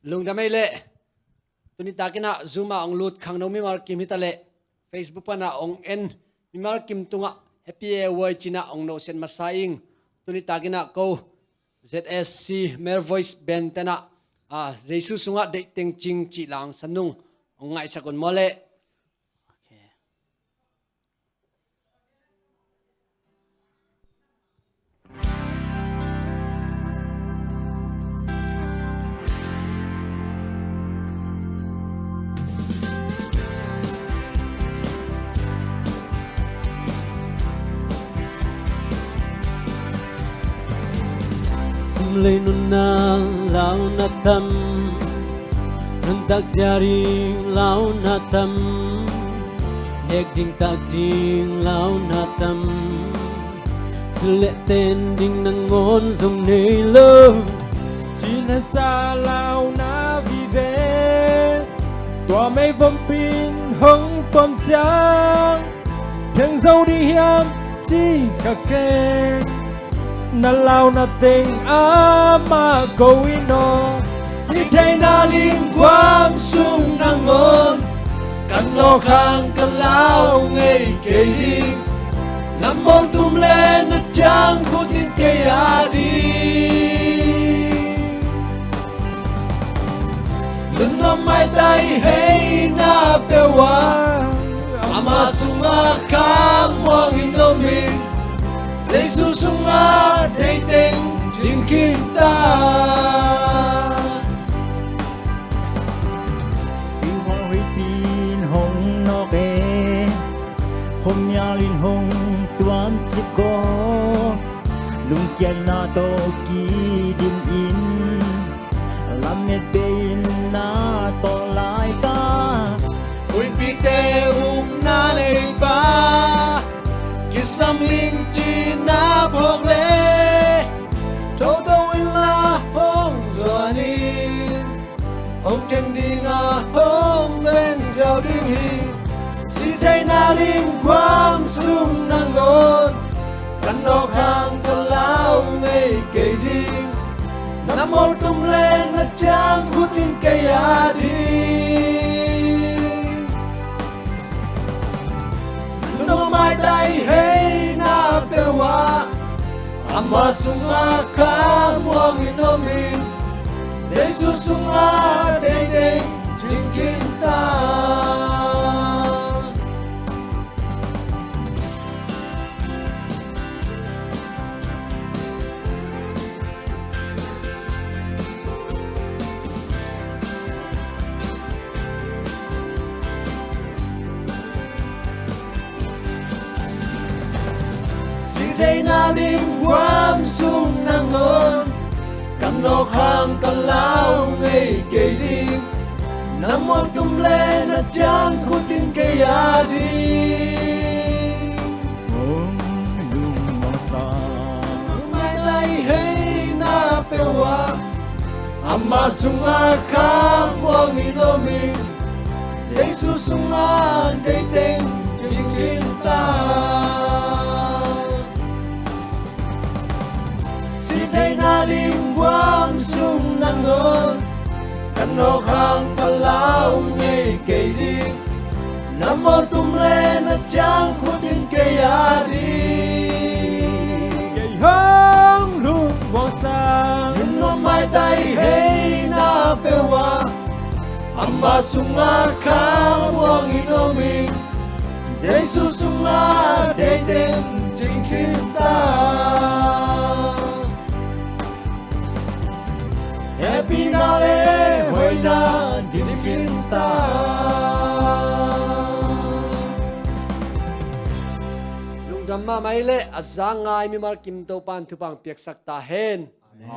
lung da mai le tuni takina zuma ong lut khang no mi mar kim hitale Facebook pana ong en mi mar kim tunga happy way china ong no sen masaing tuni takina ko ZSC mer voice bentena Jesus sunga de teng ching chi lang sanung ong ngai sakon mole lên nun na lao na tâm nun tak ziari lao na tâm ek ding tak ding lao na tâm sule ten ding nang ngon zong nei lo chỉ là xa lao na vì về tòa mây vòng pin hứng tuần trắng thằng dâu đi hiam chỉ khắc kê na lao na tình ama câu ino si thay na lim quam sung nang ngon kan no khang kan lao ngei ke hi nam mong tum lên na chang khu tin ke ya đi lun no mai tai hey na pe wa ama sunga khang mong ino min Jesus sunga day teng jing kita yêu hoa huy pin hồng nó kê hôm nhà linh hồng tuan chỉ có lung kia na to ki dim in làm mệt bên na to lại ta ui pi te na le ba kisam ling chi na phok le thâu đâu in la hong zoani hong chân đi nga hong lên giàu đi hi si thay na lim quang sung nang ngon kan no khang kan lao ngei ke đi nam mô tum lên na chang khut in ke ya đi no mai dai hey na pe wa amma sunga ka muang inomin Jesus sunga de de jingkin ta day na lim quam sung nang ngon kan no khang kan lao ngei ke đi nam mô tum le na chang khu tin ke ya đi hồng lung mong sa mai lai hey na pe wa amma sunga khang wang inomi Jesus sunga day teng jingkin ta thay na lim quam sung nang ngon kan no khang pa lao ngei ke đi nam mô tum le na chang khu tin ke ya đi ngày hong lung mong sang no mai tai hey na pe wa amma sunga khang wang inomi Jesus sunga de de jing kim ta Happy na le hoy na din ta lung dam ma mai le azangai mi mar kim to pan thu pang piak sak ta hen